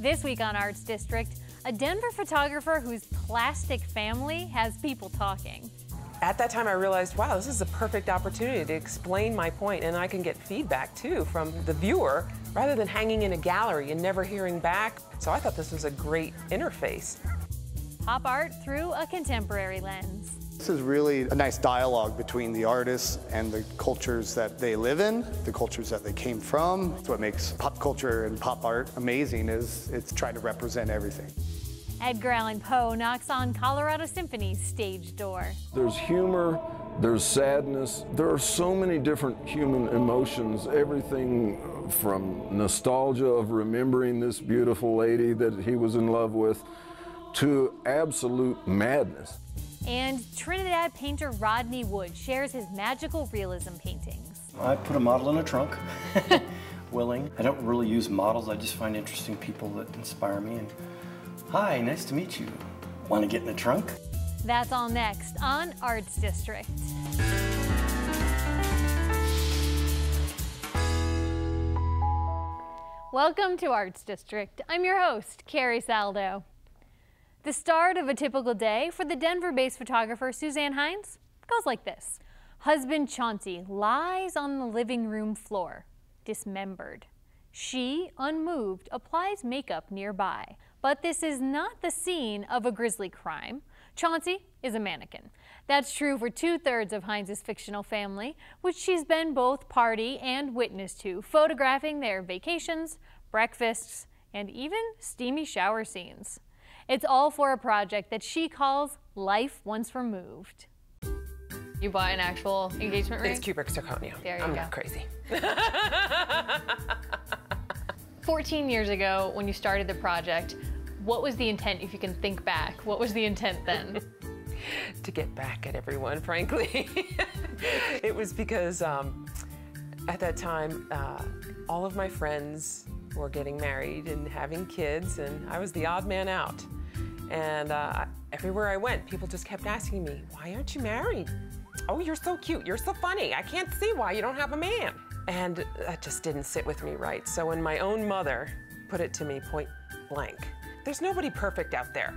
This week on Arts District, a Denver photographer whose plastic family has people talking. At that time, I realized, wow, this is a perfect opportunity to explain my point, and I can get feedback, too, from the viewer, rather than hanging in a gallery and never hearing back. So I thought this was a great interface. Pop art through a contemporary lens. This is really a nice dialogue between the artists and the cultures that they live in, the cultures that they came from. It's what makes pop culture and pop art amazing, is it's trying to represent everything. Edgar Allan Poe knocks on Colorado Symphony's stage door. There's humor, there's sadness, there are so many different human emotions, everything from nostalgia of remembering this beautiful lady that he was in love with, to absolute madness. And Trinidad painter Rodney Wood shares his magical realism paintings. I put a model in a trunk, willing. I don't really use models, I just find interesting people that inspire me. And hi, nice to meet you. Want to get in the trunk? That's all next on Arts District. Welcome to Arts District. I'm your host, Carrie Saldo. The start of a typical day for the Denver-based photographer Suzanne Heintz goes like this. Husband Chauncey lies on the living room floor, dismembered. She, unmoved, applies makeup nearby. But this is not the scene of a grisly crime. Chauncey is a mannequin. That's true for 2/3 of Heinz's fictional family, which she's been both party and witness to, photographing their vacations, breakfasts, and even steamy shower scenes. It's all for a project that she calls Life Once Removed. You bought an actual engagement ring? It's cubic zirconia. There you I'm go. not crazy. 14 years ago, when you started the project, what was the intent, if you can think back? What was the intent then? To get back at everyone, frankly. It was because at that time, all of my friends were getting married and having kids, and I was the odd man out. And everywhere I went, people just kept asking me, why aren't you married? Oh, you're so cute, you're so funny. I can't see why you don't have a man. And that just didn't sit with me right. So when my own mother put it to me point blank, there's nobody perfect out there.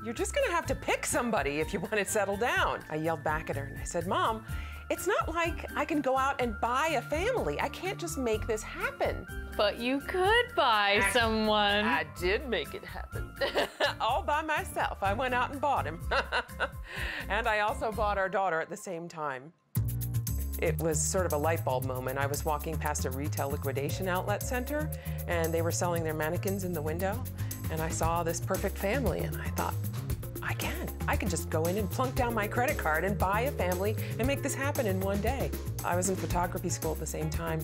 You're just gonna have to pick somebody if you want to settle down. I yelled back at her and I said, Mom, it's not like I can go out and buy a family. I can't just make this happen. But you could buy someone. I did make it happen. All by myself. I went out and bought him. And I also bought our daughter at the same time. It was sort of a light bulb moment. I was walking past a retail liquidation outlet center, and they were selling their mannequins in the window. And I saw this perfect family, and I thought, I can just go in and plunk down my credit card and buy a family and make this happen in one day. I was in photography school at the same time,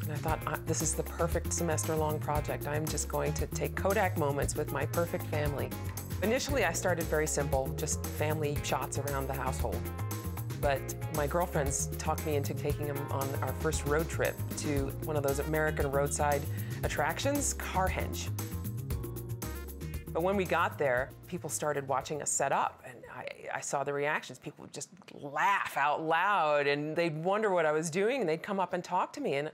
and I thought, this is the perfect semester-long project. I'm just going to take Kodak moments with my perfect family. Initially, I started very simple, just family shots around the household. But my girlfriends talked me into taking them on our first road trip to one of those American roadside attractions, Carhenge. But when we got there, people started watching us set up, and I saw the reactions. People would just laugh out loud, and they'd wonder what I was doing, and they'd come up and talk to me. And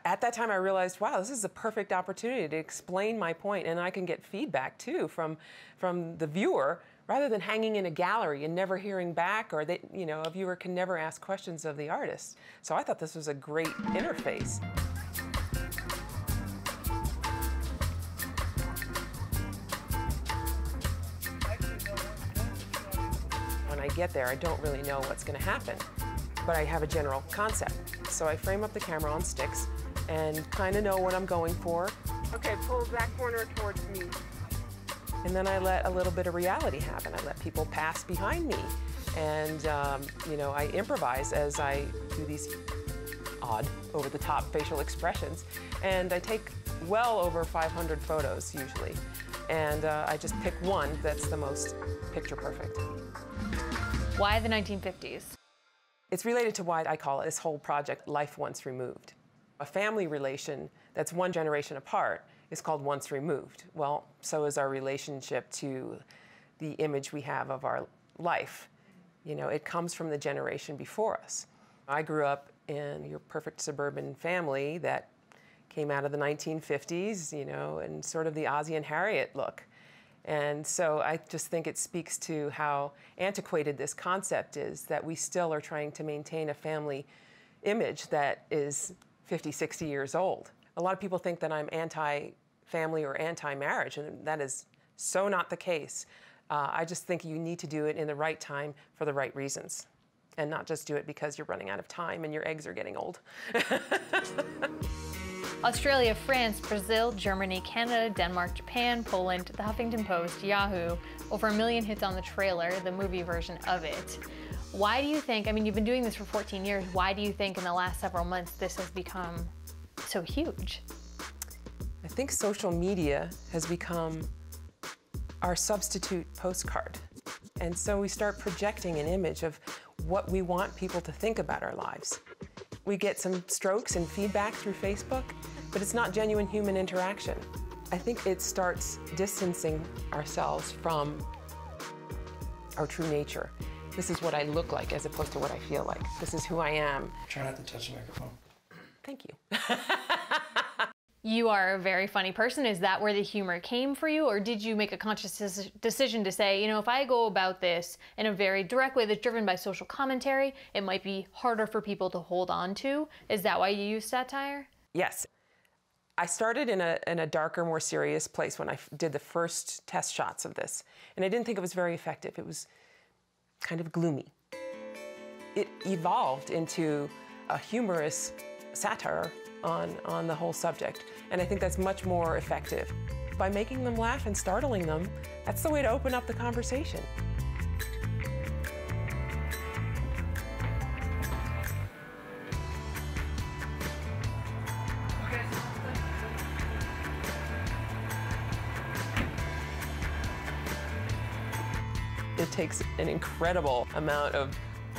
at that time, I realized, wow, this is a perfect opportunity to explain my point, and I can get feedback, too, from the viewer, rather than hanging in a gallery and never hearing back, or that, you know, a viewer can never ask questions of the artist. So I thought this was a great interface. When I get there, I don't really know what's going to happen, but I have a general concept. So I frame up the camera on sticks and kind of know what I'm going for. Okay, pull that corner towards me. And then I let a little bit of reality happen. I let people pass behind me. And, you know, I improvise as I do these odd, over-the-top facial expressions. And I take well over 500 photos, usually. And I just pick one that's the most picture-perfect. Why the 1950s? It's related to why I call this whole project Life Once Removed. A family relation that's one generation apart is called Once Removed. Well, so is our relationship to the image we have of our life. You know, it comes from the generation before us. I grew up in your perfect suburban family that came out of the 1950s, you know, and sort of the Ozzie and Harriet look. And so I just think it speaks to how antiquated this concept is, that we still are trying to maintain a family image that is 50, 60 years old. A lot of people think that I'm anti-family or anti-marriage, and that is so not the case. I just think you need to do it in the right time for the right reasons, and not just do it because you're running out of time and your eggs are getting old. Australia, France, Brazil, Germany, Canada, Denmark, Japan, Poland, The Huffington Post, Yahoo, over 1 million hits on the trailer, the movie version of it. Why do you think, I mean, you've been doing this for 14 years, why do you think in the last several months this has become so huge? I think social media has become our substitute postcard. And so we start projecting an image of what we want people to think about our lives. We get some strokes and feedback through Facebook, but it's not genuine human interaction. I think it starts distancing ourselves from our true nature. This is what I look like as opposed to what I feel like. This is who I am. Try not to touch the microphone. Thank you. You are a very funny person. Is that where the humor came for you? Or did you make a conscious decision to say, you know, if I go about this in a very direct way that's driven by social commentary, it might be harder for people to hold on to? Is that why you use satire? Yes. I started in a darker, more serious place when I did the first test shots of this. And I didn't think it was very effective. It was kind of gloomy. It evolved into a humorous satire on the whole subject. And I think that's much more effective. By making them laugh and startling them, that's the way to open up the conversation. It takes an incredible amount of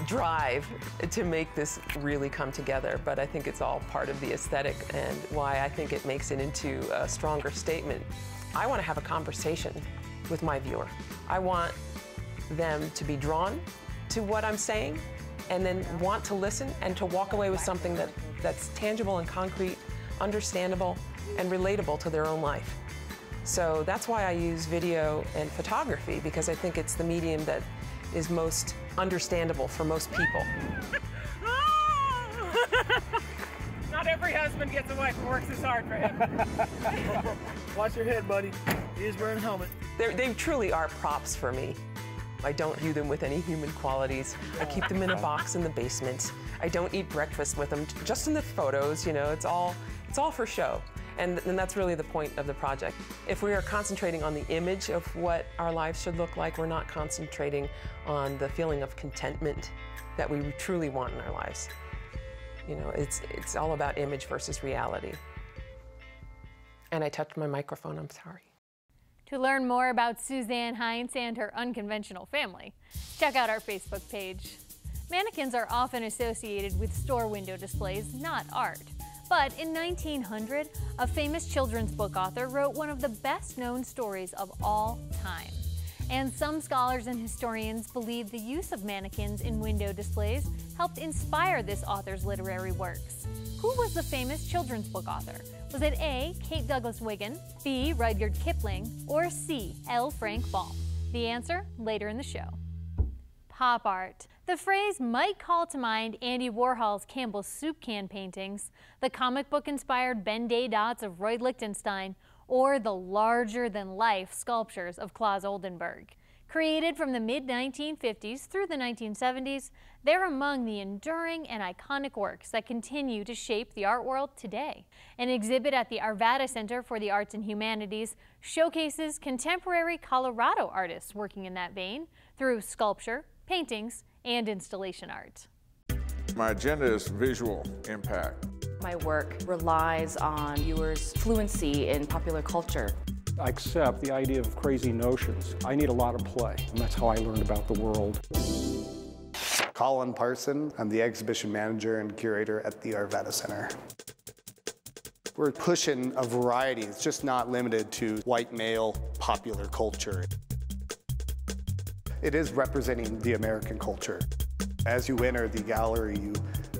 drive to make this really come together, but I think it's all part of the aesthetic and why I think it makes it into a stronger statement. I want to have a conversation with my viewer. I want them to be drawn to what I'm saying and then want to listen and to walk away with something that's tangible and concrete, understandable, and relatable to their own life. So that's why I use video and photography, because I think it's the medium that is most understandable for most people. Not every husband gets a wife who works this hard for him. Watch your head, buddy. He is wearing a helmet. They truly are props for me. I don't view them with any human qualities. I keep them in a box in the basement. I don't eat breakfast with them, just in the photos, you know, it's all for show. And that's really the point of the project. If we are concentrating on the image of what our lives should look like, we're not concentrating on the feeling of contentment that we truly want in our lives. You know, it's all about image versus reality. And I touched my microphone, I'm sorry. To learn more about Suzanne Heintz and her unconventional family, check out our Facebook page. Mannequins are often associated with store window displays, not art. But in 1900, a famous children's book author wrote one of the best-known stories of all time. And some scholars and historians believe the use of mannequins in window displays helped inspire this author's literary works. Who was the famous children's book author? Was it A, Kate Douglas Wiggin, B, Rudyard Kipling, or C, L. Frank Baum? The answer later in the show. Pop art. The phrase might call to mind Andy Warhol's Campbell's Soup Can paintings, the comic book-inspired Ben Day dots of Roy Lichtenstein, or the larger-than-life sculptures of Claes Oldenburg. Created from the mid-1950s through the 1970s, they're among the enduring and iconic works that continue to shape the art world today. An exhibit at the Arvada Center for the Arts and Humanities showcases contemporary Colorado artists working in that vein through sculpture, paintings, and installation art. My agenda is visual impact. My work relies on viewers' fluency in popular culture. I accept the idea of crazy notions. I need a lot of play, and that's how I learned about the world. Colin Parson, I'm the exhibition manager and curator at the Arvada Center. We're pushing a variety. It's just not limited to white male popular culture. It is representing the American culture. As you enter the gallery, you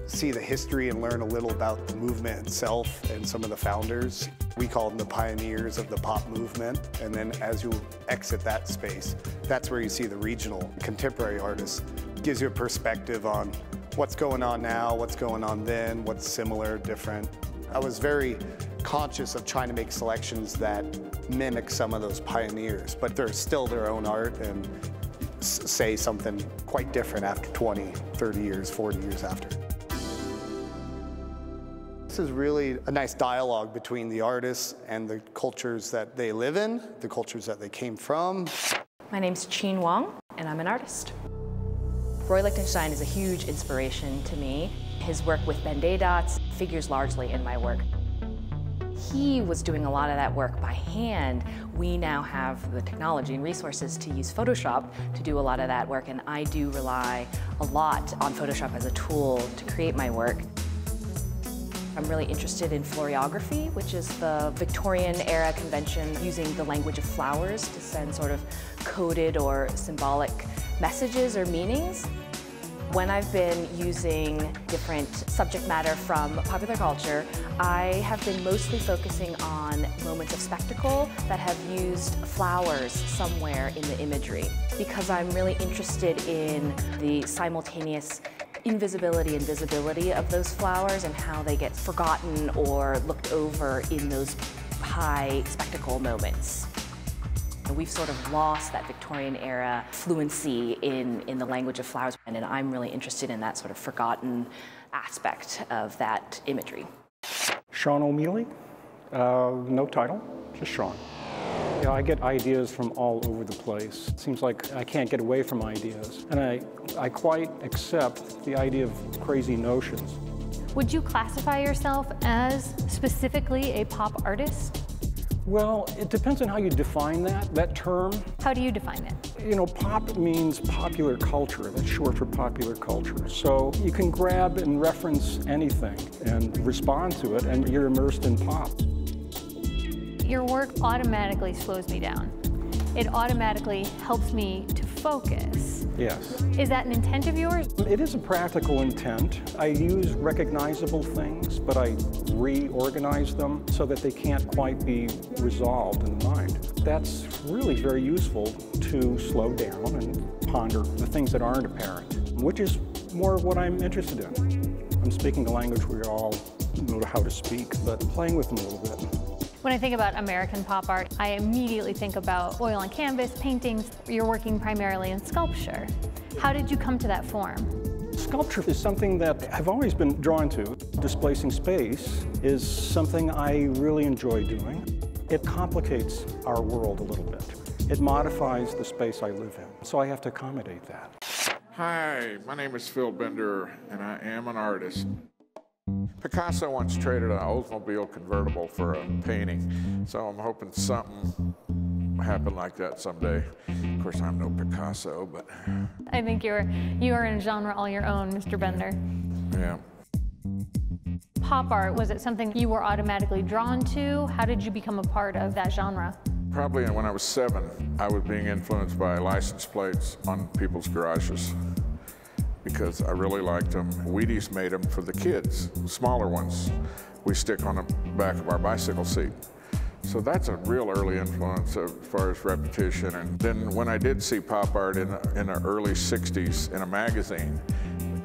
see the history and learn a little about the movement itself and some of the founders. We call them the pioneers of the pop movement. And then as you exit that space, that's where you see the regional contemporary artists. It gives you a perspective on what's going on now, what's going on then, what's similar, different. I was very conscious of trying to make selections that mimic some of those pioneers, but they're still their own art and say something quite different after 20, 30 years, 40 years after. This is really a nice dialogue between the artists and the cultures that they live in, the cultures that they came from. My name's Chin Wong, and I'm an artist. Roy Lichtenstein is a huge inspiration to me. His work with Ben-Day dots figures largely in my work. He was doing a lot of that work by hand. We now have the technology and resources to use Photoshop to do a lot of that work, and I do rely a lot on Photoshop as a tool to create my work. I'm really interested in florography, which is the Victorian era convention using the language of flowers to send sort of coded or symbolic messages or meanings. When I've been using different subject matter from popular culture, I have been mostly focusing on moments of spectacle that have used flowers somewhere in the imagery, because I'm really interested in the simultaneous invisibility and visibility of those flowers and how they get forgotten or looked over in those high spectacle moments. We've sort of lost that Victorian era fluency in the language of flowers, and I'm really interested in that sort of forgotten aspect of that imagery. Sean O'Mealy, no title, just Sean. Yeah, I get ideas from all over the place. It seems like I can't get away from ideas, and I quite accept the idea of crazy notions. Would you classify yourself as specifically a pop artist? Well, it depends on how you define that term. How do you define it? You know, pop means popular culture. That's short for popular culture. So you can grab and reference anything and respond to it, and you're immersed in pop. Your work automatically slows me down. It automatically helps me to focus. Yes. Is that an intent of yours? It is a practical intent. I use recognizable things, but I reorganize them so that they can't quite be resolved in the mind. That's really very useful to slow down and ponder the things that aren't apparent, which is more of what I'm interested in. I'm speaking a language we all know how to speak, but playing with them a little bit. When I think about American pop art, I immediately think about oil on canvas, paintings. You're working primarily in sculpture. How did you come to that form? Sculpture is something that I've always been drawn to. Displacing space is something I really enjoy doing. It complicates our world a little bit. It modifies the space I live in, so I have to accommodate that. Hi, my name is Phil Bender, and I am an artist. Picasso once traded an Oldsmobile convertible for a painting, so I'm hoping something will happen like that someday. Of course, I'm no Picasso, but... I think you are in a genre all your own, Mr. Bender. Yeah. Pop art, was it something you were automatically drawn to? How did you become a part of that genre? Probably when I was 7, I was being influenced by license plates on people's garages, because I really liked them. Wheaties made them for the kids, smaller ones. We stick on the back of our bicycle seat. So that's a real early influence as far as repetition. And then when I did see pop art in the early 60s in a magazine,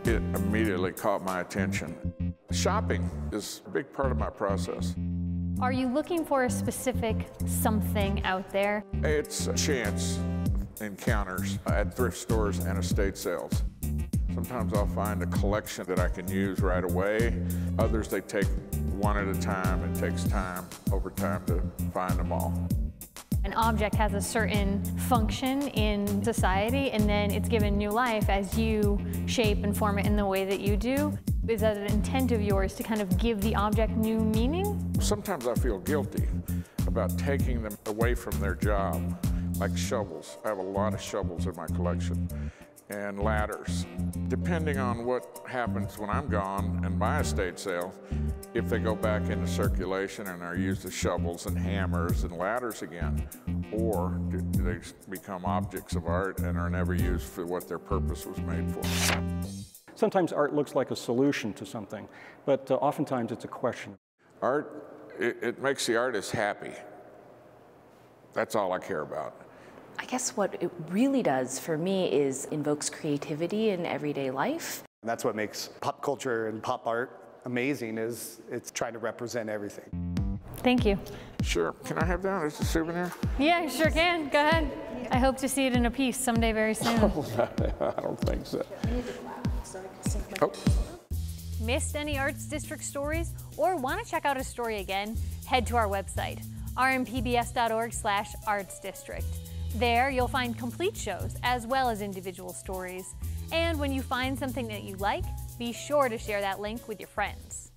it immediately caught my attention. Shopping is a big part of my process. Are you looking for a specific something out there? It's chance encounters at thrift stores and estate sales. Sometimes I'll find a collection that I can use right away. Others, they take one at a time. It takes time over time to find them all. An object has a certain function in society, and then it's given new life as you shape and form it in the way that you do. Is that an intent of yours to kind of give the object new meaning? Sometimes I feel guilty about taking them away from their job, like shovels. I have a lot of shovels in my collection. And ladders. Depending on what happens when I'm gone and my estate sale, if they go back into circulation and are used as shovels and hammers and ladders again, or do they become objects of art and are never used for what their purpose was made for. Sometimes art looks like a solution to something, but oftentimes it's a question. Art, it makes the artist happy. That's all I care about. I guess what it really does for me is invokes creativity in everyday life. And that's what makes pop culture and pop art amazing, is it's trying to represent everything. Thank you. Sure. Can I have that as a souvenir? Yeah, you sure can. Go ahead. I hope to see it in a piece someday very soon. I don't think so. Oh. Missed any Arts District stories or want to check out a story again? Head to our website, rmpbs.org/artsdistrict. There you'll find complete shows as well as individual stories. And when you find something that you like, be sure to share that link with your friends.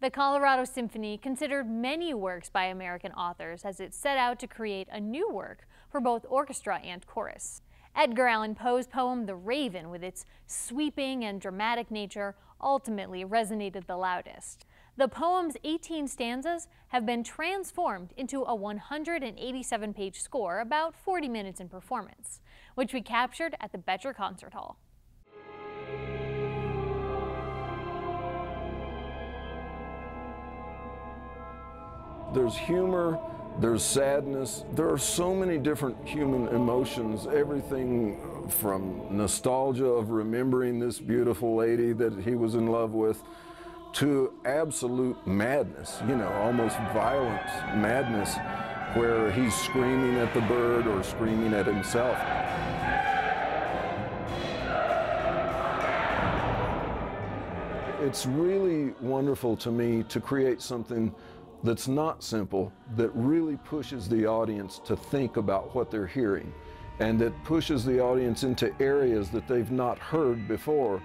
The Colorado Symphony considered many works by American authors as it set out to create a new work for both orchestra and chorus. Edgar Allan Poe's poem The Raven, with its sweeping and dramatic nature, ultimately resonated the loudest. The poem's 18 stanzas have been transformed into a 187-page score, about 40 minutes in performance, which we captured at the Betcher Concert Hall. There's humor, there's sadness. There are so many different human emotions, everything from nostalgia of remembering this beautiful lady that he was in love with, to absolute madness, you know, almost violent madness, where he's screaming at the bird or screaming at himself. It's really wonderful to me to create something that's not simple, that really pushes the audience to think about what they're hearing, and that pushes the audience into areas that they've not heard before.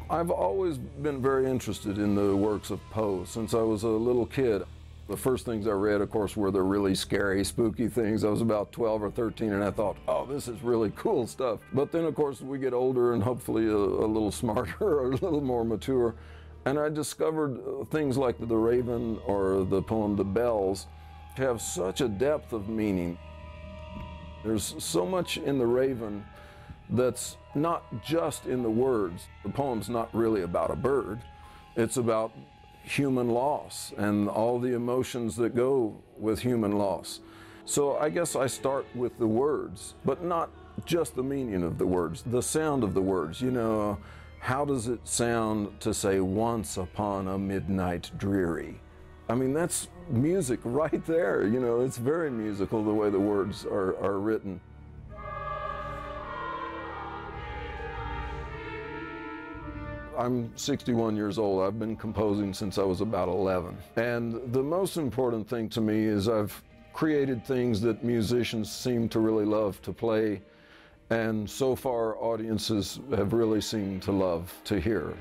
I've always been very interested in the works of Poe since I was a little kid. The first things I read, of course, were the really scary, spooky things. I was about 12 or 13, and I thought, oh, this is really cool stuff. But then, of course, we get older and hopefully a little smarter or a little more mature. And I discovered things like The Raven or the poem The Bells have such a depth of meaning. There's so much in The Raven that's not just in the words. The poem's not really about a bird. It's about human loss and all the emotions that go with human loss. So I guess I start with the words, but not just the meaning of the words, the sound of the words. You know, how does it sound to say, once upon a midnight dreary? I mean, that's music right there. You know, it's very musical the way the words are written. I'm 61 years old. I've been composing since I was about 11. And the most important thing to me is I've created things that musicians seem to really love to play, and so far audiences have really seemed to love to hear.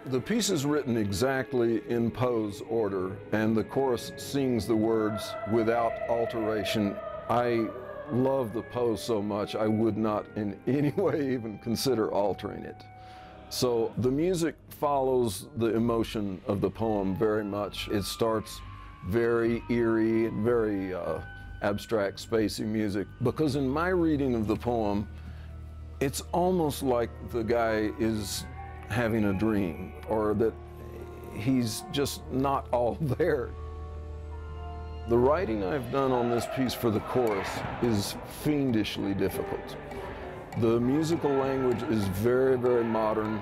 The piece is written exactly in Poe's order, and the chorus sings the words without alteration. I love the Poe so much I would not in any way even consider altering it. So the music follows the emotion of the poem very much. It starts very eerie, very abstract, spacey music, because in my reading of the poem, it's almost like the guy is having a dream, or that he's just not all there. The writing I've done on this piece for the chorus is fiendishly difficult. The musical language is very, very modern.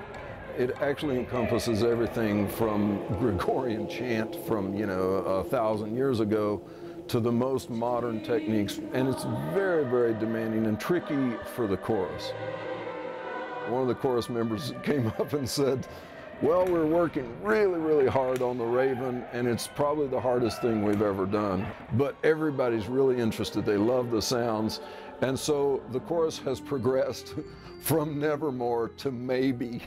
It actually encompasses everything from Gregorian chant from, 1,000 years ago to the most modern techniques, and it's very, very demanding and tricky for the chorus. One of the chorus members came up and said, well, we're working really, really hard on The Raven, and it's probably the hardest thing we've ever done. But everybody's really interested. They love the sounds. And so the chorus has progressed from nevermore to maybe.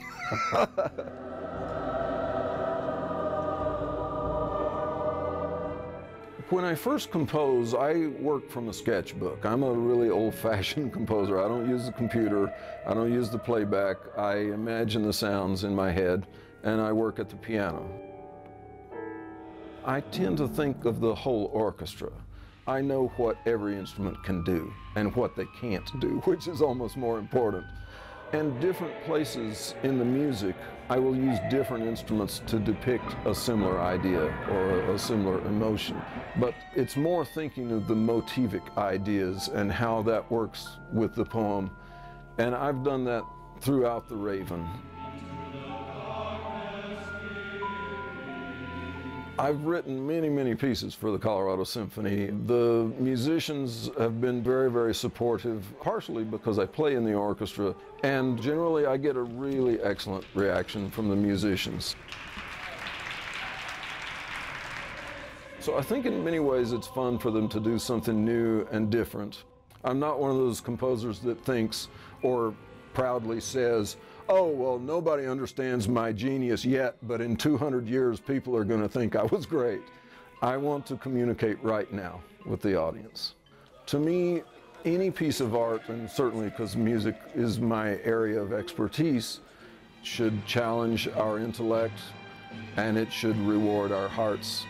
When I first compose, I work from a sketchbook. I'm a really old-fashioned composer. I don't use the computer. I don't use the playback. I imagine the sounds in my head, and I work at the piano. I tend to think of the whole orchestra. I know what every instrument can do and what they can't do, which is almost more important. And different places in the music, I will use different instruments to depict a similar idea or a similar emotion. But it's more thinking of the motivic ideas and how that works with the poem. And I've done that throughout The Raven. I've written many, many pieces for the Colorado Symphony. The musicians have been very, very supportive, partially because I play in the orchestra, and generally I get a really excellent reaction from the musicians. So I think in many ways it's fun for them to do something new and different. I'm not one of those composers that thinks or proudly says, oh, well, nobody understands my genius yet, but in 200 years, people are going to think I was great. I want to communicate right now with the audience. To me, any piece of art, and certainly because music is my area of expertise, should challenge our intellect, and it should reward our hearts.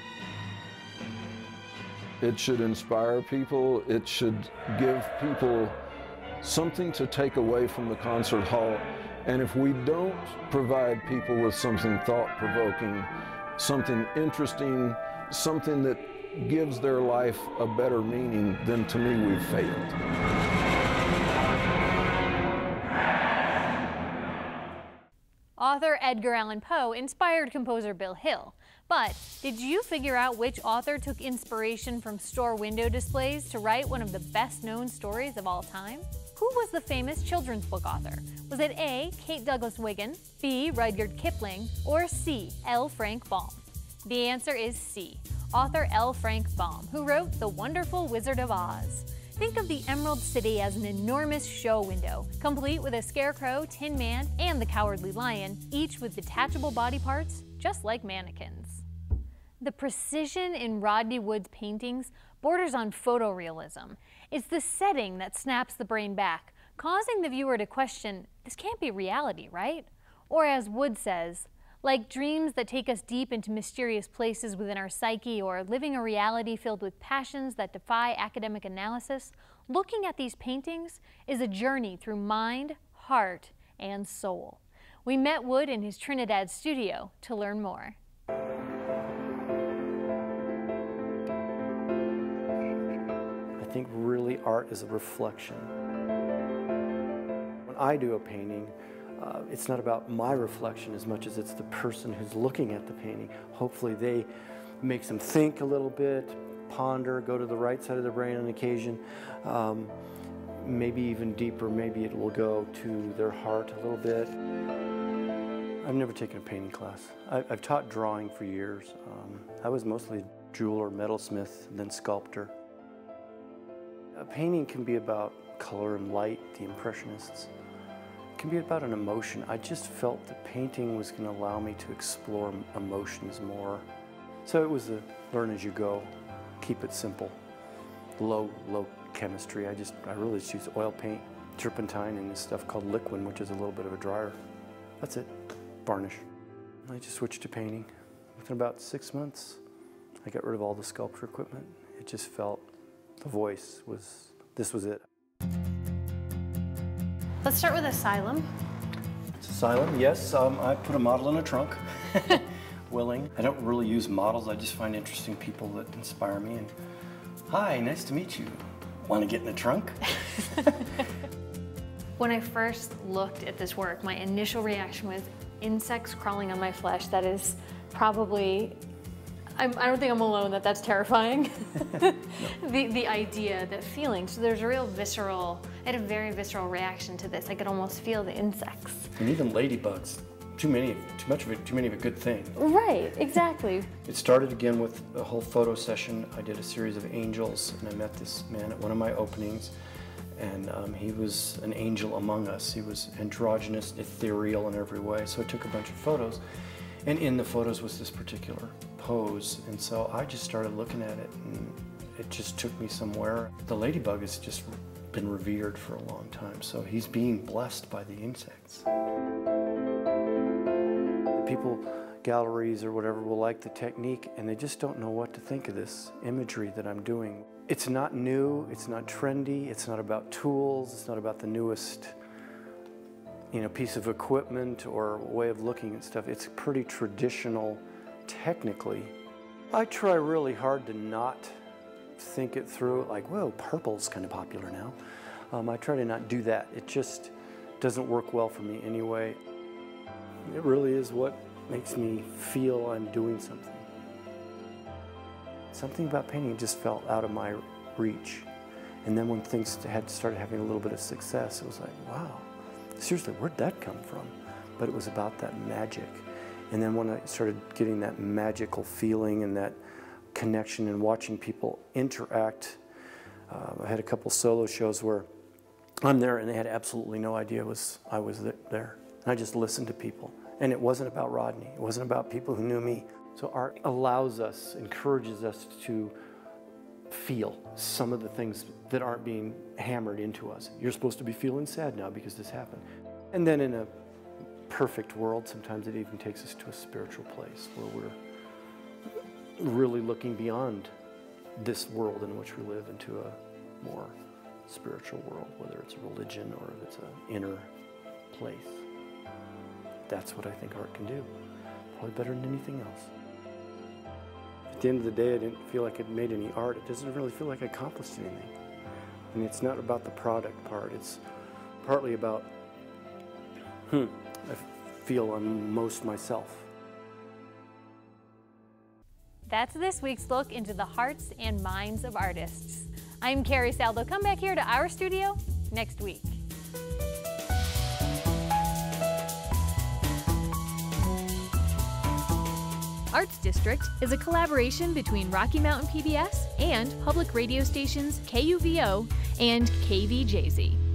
It should inspire people. It should give people something to take away from the concert hall. And if we don't provide people with something thought-provoking, something interesting, something that gives their life a better meaning, then to me we've failed. Author Edgar Allan Poe inspired composer Bill Hill. But did you figure out which author took inspiration from store window displays to write one of the best-known stories of all time? Who was the famous children's book author? Was it A, Kate Douglas Wiggin, B, Rudyard Kipling, or C, L. Frank Baum? The answer is C, author L. Frank Baum, who wrote The Wonderful Wizard of Oz. Think of the Emerald City as an enormous show window, complete with a scarecrow, Tin Man, and the Cowardly Lion, each with detachable body parts, just like mannequins. The precision in Rodney Wood's paintings borders on photorealism. It's the setting that snaps the brain back, causing the viewer to question, this can't be reality, right? Or as Wood says, like dreams that take us deep into mysterious places within our psyche or living a reality filled with passions that defy academic analysis, looking at these paintings is a journey through mind, heart, and soul. We met Wood in his Trinidad studio to learn more. I think really art is a reflection. When I do a painting, it's not about my reflection as much as it's the person who's looking at the painting. Hopefully they makes them think a little bit, ponder, go to the right side of the brain on occasion. Maybe even deeper, maybe it will go to their heart a little bit. I've never taken a painting class. I've taught drawing for years. I was mostly jeweler, metalsmith, then sculptor. A painting can be about color and light, the Impressionists. It can be about an emotion. I just felt that painting was going to allow me to explore emotions more. So it was a learn as you go, keep it simple, low chemistry. I really just use oil paint, turpentine, and this stuff called liquid, which is a little bit of a dryer. That's it, varnish. I just switched to painting. Within about 6 months, I got rid of all the sculpture equipment. It just felt the voice was, this was it. Let's start with Asylum. It's Asylum, yes. I put a model in a trunk, willing. I don't really use models. I just find interesting people that inspire me. And hi, nice to meet you. Want to get in a trunk? When I first looked at this work, my initial reaction was insects crawling on my flesh. That is probably, I don't think I'm alone that that's terrifying. No. The idea, the feeling. So there's a real visceral, I had a very visceral reaction to this. I could almost feel the insects. And even ladybugs. Too many of a good thing. Right, exactly. It started again with a whole photo session. I did a series of angels, and I met this man at one of my openings, and he was an angel among us. He was androgynous, ethereal in every way, so I took a bunch of photos, and in the photos was this particular pose, and so I just started looking at it, and it just took me somewhere. The ladybug has just been revered for a long time, so he's being blessed by the insects. People galleries or whatever will like the technique, and they just don't know what to think of this imagery that I'm doing. It's not new, it's not trendy, it's not about tools, it's not about the newest piece of equipment or way of looking at stuff. It's pretty traditional technically. I try really hard to not think it through, like, whoa, purple's kind of popular now. I try to not do that. It just doesn't work well for me anyway. It really is what makes me feel I'm doing something. Something about painting just felt out of my reach. And then when things started having a little bit of success, it was like, wow, seriously, where'd that come from? But it was about that magic. And then when I started getting that magical feeling and that connection and watching people interact, I had a couple solo shows where I'm there and they had absolutely no idea I was there. And I just listened to people. And it wasn't about Rodney. It wasn't about people who knew me. So art allows us, encourages us to feel some of the things that aren't being hammered into us. You're supposed to be feeling sad now because this happened. And then in a perfect world, sometimes it even takes us to a spiritual place where we're really looking beyond this world in which we live into a more spiritual world, whether it's a religion or if it's an inner place. That's what I think art can do, probably better than anything else. At the end of the day, I didn't feel like I'd made any art. It doesn't really feel like I accomplished anything. And it's not about the product part. It's partly about, I feel I'm most myself. That's this week's look into the hearts and minds of artists. I'm Carrie Saldo. Come back here to our studio next week. Arts District is a collaboration between Rocky Mountain PBS and public radio stations KUVO and KVJZ.